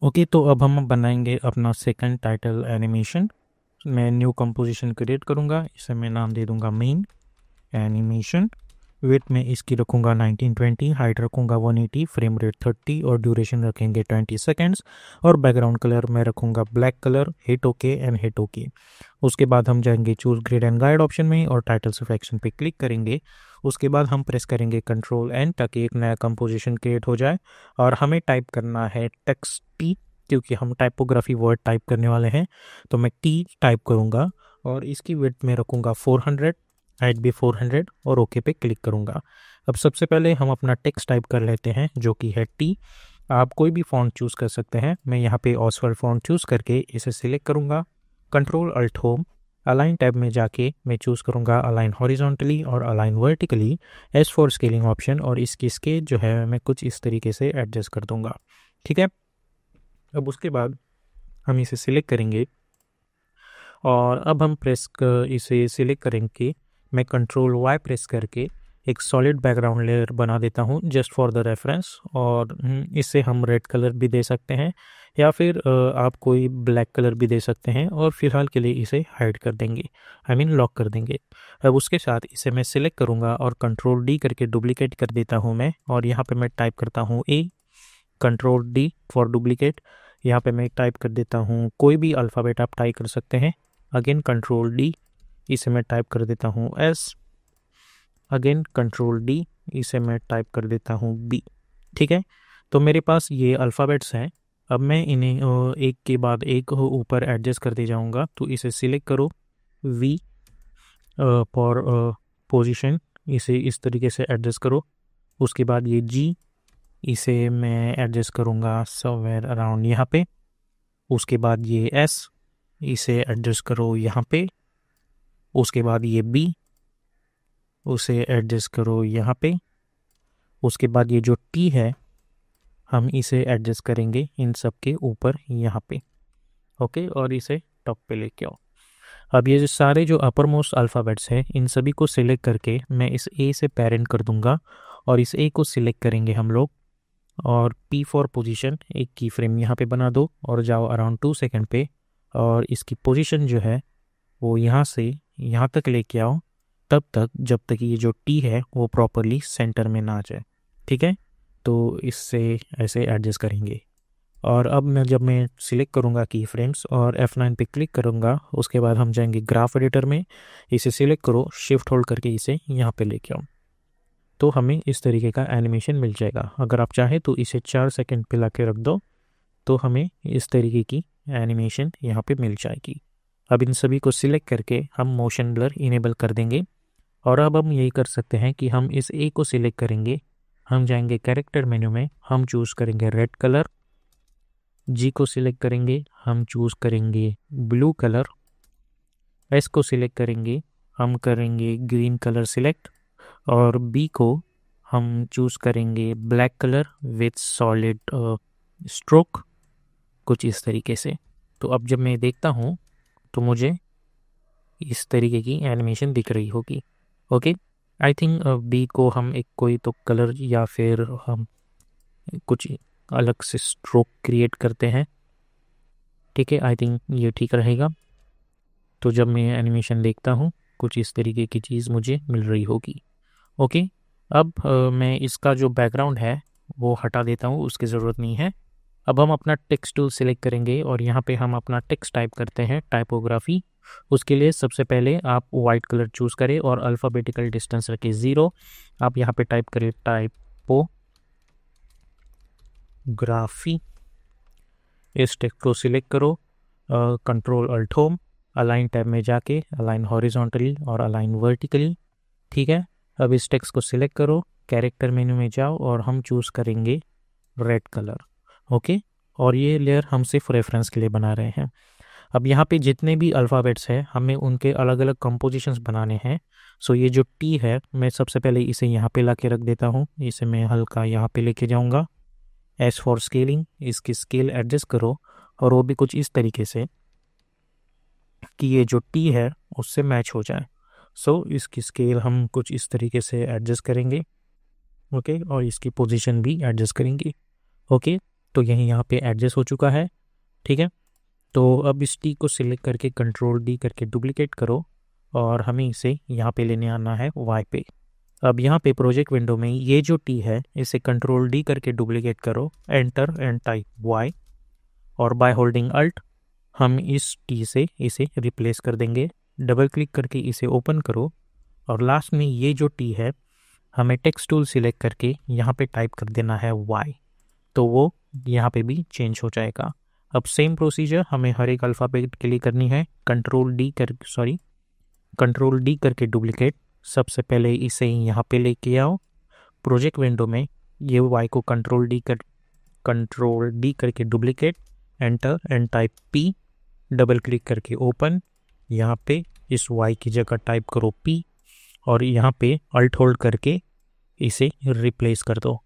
Okay, तो अब हम बनाएंगे अपना सेकंड टाइटल एनिमेशन। मैं न्यू कंपोजिशन क्रिएट करूँगा, इसे मैं नाम दे दूँगा मेन एनिमेशन। वेट में इसकी रखूँगा 1920, हाइट रखूँगा 180, फ्रेम रेट 30 और ड्यूरेशन रखेंगे 20 सेकेंड्स। और बैकग्राउंड कलर मैं रखूँगा black colour. Hit okay and hit okay. उसके बाद हम जाएंगे choose grid and guide option में और टाइटल सिलेक्शन पे क्लिक करेंगे। उसके बाद हम प्रेस करेंगे कंट्रोल एन ताकि एक नया कंपोजिशन क्रिएट हो जाए। और हमें टाइप करना है टेक्स्ट टी, क्योंकि हम टाइपोग्राफी वर्ड टाइप करने वाले हैं। तो मैं टी टाइप करूँगा और इसकी विड्थ में रखूँगा 400, हाइट भी 400 और ओके पे क्लिक करूँगा। अब सबसे पहले हम अपना टेक्स्ट टाइप कर लेते हैं जो कि है टी। आप कोई भी फ़ॉन्ट चूज़ कर सकते हैं। मैं यहाँ पे ऑसवर्ड फ़ॉन्ट चूज़ करके इसे सिलेक्ट करूँगा। Control alt home, align tab में जाके मैं चूज़ करूँगा अलाइन हॉरिजॉन्टली और align vertically. S for scaling option, और इसकी स्केल जो है मैं कुछ इस तरीके से एडजस्ट कर दूँगा। ठीक है। अब उसके बाद हम इसे सिलेक्ट करेंगे और अब हम इसे सिलेक्ट करेंगे। मैं कंट्रोल वाई प्रेस करके एक सॉलिड बैकग्राउंड लेयर बना देता हूँ जस्ट फॉर द रेफरेंस। और इससे हम रेड कलर भी दे सकते हैं या फिर आप कोई ब्लैक कलर भी दे सकते हैं, और फिलहाल के लिए इसे हाइड कर देंगे, आई मीन लॉक कर देंगे। अब उसके साथ इसे मैं सिलेक्ट करूँगा और कंट्रोल डी करके डुप्लीकेट कर देता हूँ मैं, और यहाँ पे मैं टाइप करता हूँ ए, कंट्रोल डी फॉर डुप्लीकेट। यहाँ पे मैं टाइप कर देता हूँ कोई भी अल्फ़ाबेट आप टाइप कर सकते हैं। अगेन कंट्रोल डी, इसे मैं टाइप कर देता हूँ एस। अगेन कंट्रोल डी, इसे मैं टाइप कर देता हूँ बी। ठीक है। तो मेरे पास ये अल्फ़ाबेट्स हैं। अब मैं इन्हें एक के बाद एक ऊपर एडजस्ट करते जाऊँगा। तो इसे सिलेक्ट करो, वी फॉर पोजीशन, इसे इस तरीके से एडजस्ट करो। उसके बाद ये जी, इसे मैं एडजस्ट करूँगा समवेयर अराउंड यहाँ पे। उसके बाद ये एस, इसे एडजस्ट करो यहाँ पे। उसके बाद ये बी, उसे एडजस्ट करो यहाँ पे। उसके बाद ये जो टी है हम इसे एडजस्ट करेंगे इन सब के ऊपर यहाँ पे। ओके, और इसे टॉप पे लेके आओ। अब ये जो सारे जो अपर मोस्ट अल्फ़ाबेट्स हैं इन सभी को सिलेक्ट करके मैं इस ए से पेरेंट कर दूंगा, और इस ए को सिलेक्ट करेंगे हम लोग। और पी फॉर पोजीशन, एक की फ्रेम यहाँ पे बना दो और जाओ अराउंड 2 सेकेंड पे, और इसकी पोजीशन जो है वो यहाँ से यहाँ तक लेके आओ, तब तक जब तक ये जो टी है वो प्रॉपरली सेंटर में ना आ जाए। ठीक है। तो इससे ऐसे एडजस्ट करेंगे। और अब जब मैं सिलेक्ट करूँगा की फ्रेम्स और F9 पे क्लिक करूँगा, उसके बाद हम जाएंगे ग्राफ एडिटर में। इसे सिलेक्ट करो, शिफ्ट होल्ड करके इसे यहाँ पे लेके आओ, तो हमें इस तरीके का एनिमेशन मिल जाएगा। अगर आप चाहें तो इसे 4 सेकंड पे ला के रख दो, तो हमें इस तरीके की एनिमेशन यहाँ पे मिल जाएगी। अब इन सभी को सिलेक्ट करके हम मोशन ब्लर इनेबल कर देंगे। और अब हम यही कर सकते हैं कि हम इस ए को सिलेक्ट करेंगे, हम जाएंगे कैरेक्टर मेन्यू में, हम चूज़ करेंगे रेड कलर। जी को सिलेक्ट करेंगे, हम चूज़ करेंगे ब्लू कलर। एस को सिलेक्ट करेंगे, हम करेंगे ग्रीन कलर सिलेक्ट। और बी को हम चूज़ करेंगे black colour with solid stroke, कुछ इस तरीके से। तो अब जब मैं देखता हूँ तो मुझे इस तरीके की एनिमेशन दिख रही होगी। ओके, आई थिंक बी को हम एक कोई तो कलर या फिर हम कुछ अलग से स्ट्रोक क्रिएट करते हैं। ठीक है, आई थिंक ये ठीक रहेगा। तो जब मैं एनिमेशन देखता हूँ कुछ इस तरीके की चीज़ मुझे मिल रही होगी। ओके, अब मैं इसका जो बैकग्राउंड है वो हटा देता हूँ, उसकी ज़रूरत नहीं है। अब हम अपना टेक्स्ट टूल सिलेक्ट करेंगे और यहाँ पे हम अपना टेक्स्ट टाइप करते हैं, टाइपोग्राफी। उसके लिए सबसे पहले आप वाइट कलर चूज़ करें और अल्फ़ाबेटिकल डिस्टेंस रखें 0। आप यहाँ पे टाइप करें टाइपोग्राफी। इस टेक्स्ट को सिलेक्ट करो, control alt home, align tab में जाके अलाइन हॉरिजॉन्टली और अलाइन वर्टिकली। ठीक है। अब इस टेक्स्ट को सिलेक्ट करो, कैरेक्टर मेन्यू में जाओ और हम चूज़ करेंगे रेड कलर। ओके, और ये लेयर हम सिर्फ रेफरेंस के लिए बना रहे हैं। अब यहाँ पे जितने भी अल्फ़ाबेट्स हैं हमें उनके अलग अलग कंपोजिशंस बनाने हैं। सो ये जो टी है मैं सबसे पहले इसे यहाँ पे ला के रख देता हूँ, इसे मैं हल्का यहाँ पे लेके जाऊँगा। एस फॉर स्केलिंग, इसकी स्केल एडजस्ट करो, और वो भी कुछ इस तरीके से कि ये जो टी है उससे मैच हो जाए। सो इसकी स्केल हम कुछ इस तरीके से एडजस्ट करेंगे। ओके, और इसकी पोजीशन भी एडजस्ट करेंगे। ओके, तो यही यहाँ पे एडजस्ट हो चुका है। ठीक है, तो अब इस टी को सिलेक्ट करके कंट्रोल डी करके डुप्लीकेट करो और हमें इसे यहाँ पे लेने आना है वाई पे। अब यहाँ पे प्रोजेक्ट विंडो में ये जो टी है इसे कंट्रोल डी करके डुप्लीकेट करो, एंटर एंड टाइप वाई, और बाय होल्डिंग अल्ट हम इस टी से इसे रिप्लेस कर देंगे। डबल क्लिक करके इसे ओपन करो और लास्ट में ये जो टी है हमें टेक्स्ट टूल सिलेक्ट करके यहाँ पे टाइप कर देना है वाई, तो वो यहाँ पे भी चेंज हो जाएगा। अब सेम प्रोसीजर हमें हर एक अल्फ़ाबेट के लिए करनी है। कंट्रोल डी करके डुप्लीकेट, सबसे पहले इसे यहाँ पे लेके आओ प्रोजेक्ट विंडो में, ये वाई को कंट्रोल डी करके duplicate, enter and type P, double click करके ओपन, यहाँ पे इस वाई की जगह टाइप करो पी और यहाँ पे अल्ट होल्ड करके इसे रिप्लेस कर दो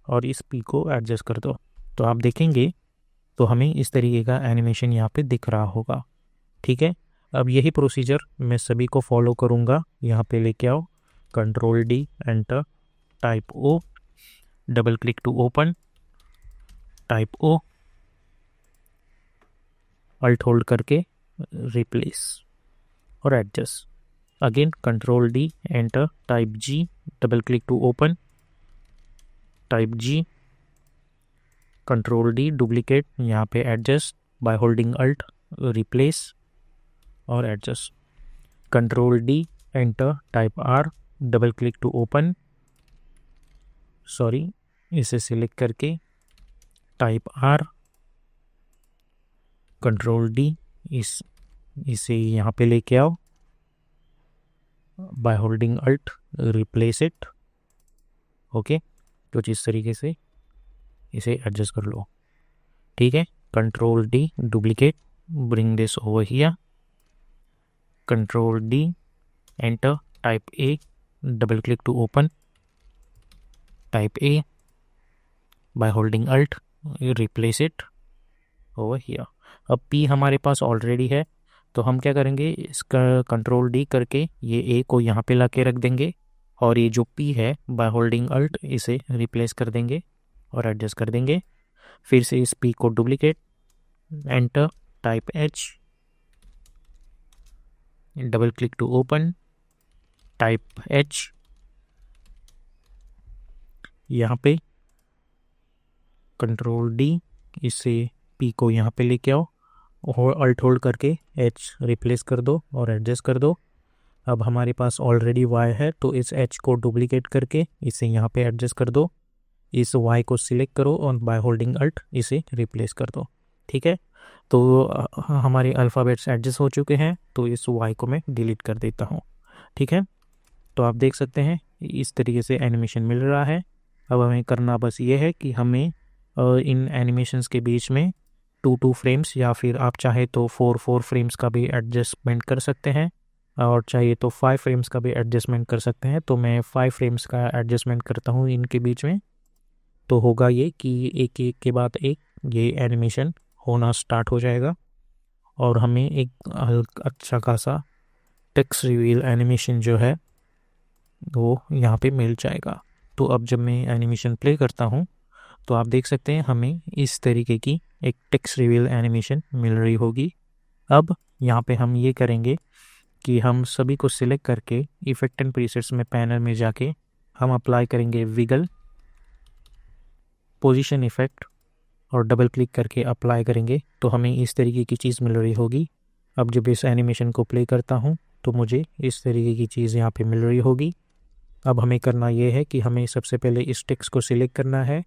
और इस पी को एडजस्ट कर दो। तो आप देखेंगे तो हमें इस तरीके का एनिमेशन यहाँ पे दिख रहा होगा। ठीक है, अब यही प्रोसीजर मैं सभी को फॉलो करूँगा। यहाँ पे लेके आओ control D, enter, type O, double click to open, type O, alt hold करके रिप्लेस और adjust, again control D, enter, type G, double click to open, type G, control D duplicate, यहाँ पे adjust by holding alt, replace और adjust, control D, enter, type R, double click to open, sorry इसे select करके type R, control D, इसे यहाँ पे लेके आओ by holding alt, replace it. Okay, कुछ इस तरीके से इसे एडजस्ट कर लो। ठीक है, control D duplicate, bring this over here, control D, enter, type A, double click to open, type A, by holding alt, replace it over here. अब पी हमारे पास ऑलरेडी है तो हम क्या करेंगे, इसका कंट्रोल डी करके ये ए को यहाँ पे ला के रख देंगे और ये जो पी है बाय होल्डिंग अल्ट इसे रिप्लेस कर देंगे और एडजस्ट कर देंगे। फिर से इस पी को duplicate, enter, type H, double click to open, type H, यहाँ पे कंट्रोल डी, इसे पी को यहाँ पे लेके आओ और अल्ट होल्ड करके एच रिप्लेस कर दो और एडजस्ट कर दो। अब हमारे पास ऑलरेडी वाई है तो इस एच को डुप्लीकेट करके इसे यहाँ पे एडजस्ट कर दो, इस वाई को सिलेक्ट करो और बाय होल्डिंग अल्ट इसे रिप्लेस कर दो। ठीक है, तो हमारे अल्फ़ाबेट्स एडजस्ट हो चुके हैं, तो इस वाई को मैं डिलीट कर देता हूँ। ठीक है, तो आप देख सकते हैं इस तरीके से एनिमेशन मिल रहा है। अब हमें करना बस ये है कि हमें इन एनिमेशंस के बीच में 2 फ्रेम्स या फिर आप चाहे तो 4 फ्रेम्स का भी एडजस्टमेंट कर सकते हैं और चाहिए तो 5 फ्रेम्स का भी एडजस्टमेंट कर सकते हैं। तो मैं 5 फ्रेम्स का एडजस्टमेंट करता हूँ इनके बीच में, तो होगा ये कि एक एक के बाद एक ये एनिमेशन होना स्टार्ट हो जाएगा और हमें एक अच्छा खासा टेक्स्ट रिवील एनिमेशन जो है वो यहाँ पे मिल जाएगा। तो अब जब मैं एनिमेशन प्ले करता हूँ तो आप देख सकते हैं हमें इस तरीके की एक टेक्स्ट रिवील एनिमेशन मिल रही होगी। अब यहाँ पे हम ये करेंगे कि हम सभी को सिलेक्ट करके इफेक्ट एंड प्रीसेट्स में पैनल में जाके हम अप्लाई करेंगे विगल, पोजीशन इफेक्ट और डबल क्लिक करके अप्लाई करेंगे तो हमें इस तरीके की चीज़ मिल रही होगी। अब जब इस एनिमेशन को प्ले करता हूँ तो मुझे इस तरीके की चीज़ यहाँ पे मिल रही होगी। अब हमें करना ये है कि हमें सबसे पहले इस टेक्स्ट को सिलेक्ट करना है,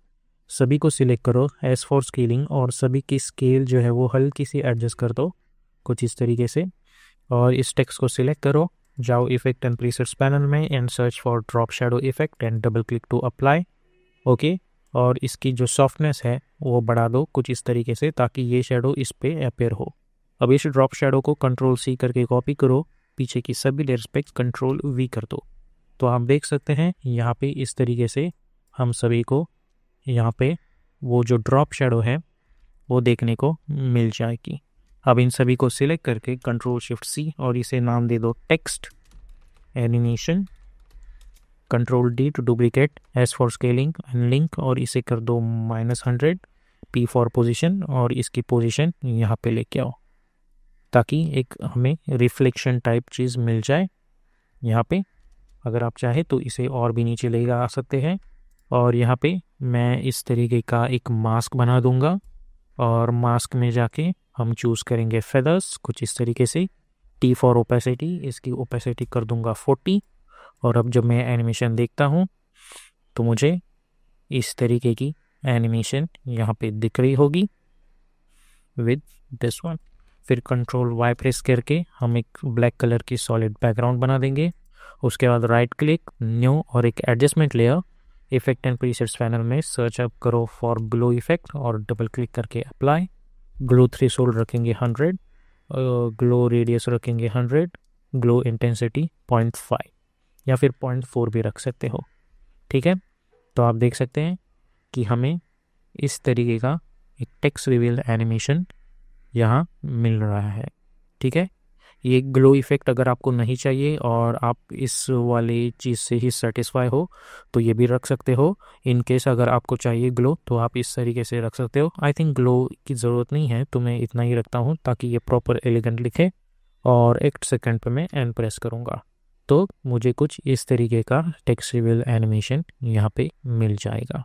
सभी को सिलेक्ट करो एज फॉर स्केलिंग और सभी की स्केल जो है वो हल्की सी एडजस्ट कर दो कुछ इस तरीके से, और इस टेक्स्ट को सिलेक्ट करो, जाओ इफेक्ट एंड प्रीसेट्स पैनल में and search for drop shadow effect and double click to apply. Okay, और इसकी जो सॉफ्टनेस है वो बढ़ा दो कुछ इस तरीके से ताकि ये शेडो इस पे अपेयर हो। अब इस ड्रॉप शेडो को कंट्रोल सी करके कॉपी करो, पीछे की सभी लेयर्स पे कंट्रोल वी कर दो। तो आप देख सकते हैं यहाँ पे इस तरीके से हम सभी को यहाँ पे वो जो ड्रॉप शेडो है वो देखने को मिल जाएगी। अब इन सभी को सिलेक्ट करके कंट्रोल शिफ्ट सी और इसे नाम दे दो text animation, control D to duplicate, S for scaling and link और इसे कर दो -100 P4 पोजीशन और इसकी पोजीशन यहाँ पे लेके आओ ताकि एक हमें रिफ्लेक्शन टाइप चीज़ मिल जाए यहाँ पे। अगर आप चाहे तो इसे और भी नीचे ले आ सकते हैं। और यहाँ पे मैं इस तरीके का एक मास्क बना दूंगा और मास्क में जाके हम चूज़ करेंगे फेदर्स कुछ इस तरीके से। T4 ओपेसिटी, इसकी ओपेसिटी कर दूंगा 40। और अब जब मैं एनिमेशन देखता हूँ तो मुझे इस तरीके की एनिमेशन यहाँ पे दिख रही होगी विद दिस वन। फिर कंट्रोल वाई प्रेस करके हम एक ब्लैक कलर की सॉलिड बैकग्राउंड बना देंगे। उसके बाद राइट क्लिक, न्यू और एक adjustment layer, effect and presets panel में सर्च अप करो फॉर ग्लो इफेक्ट और डबल क्लिक करके अप्लाई। ग्लो थ्रेशोल्ड रखेंगे 100, ग्लो रेडियस रखेंगे 100, ग्लो इंटेंसिटी 0.5 या फिर 0.4 भी रख सकते हो। ठीक है, तो आप देख सकते हैं कि हमें इस तरीके का एक टेक्स्ट रिवील एनिमेशन यहाँ मिल रहा है। ठीक है, ये ग्लो इफेक्ट अगर आपको नहीं चाहिए और आप इस वाली चीज़ से ही सेटिस्फाई हो तो ये भी रख सकते हो। इन केस अगर आपको चाहिए ग्लो तो आप इस तरीके से रख सकते हो। आई थिंक ग्लो की ज़रूरत नहीं है तो मैं इतना ही रखता हूँ ताकि ये प्रॉपर एलिगेंट लिखे। और 1 सेकंड पे मैं एंड प्रेस करूँगा तो मुझे कुछ इस तरीके का टेक्स्ट रिवील एनिमेशन यहाँ पे मिल जाएगा।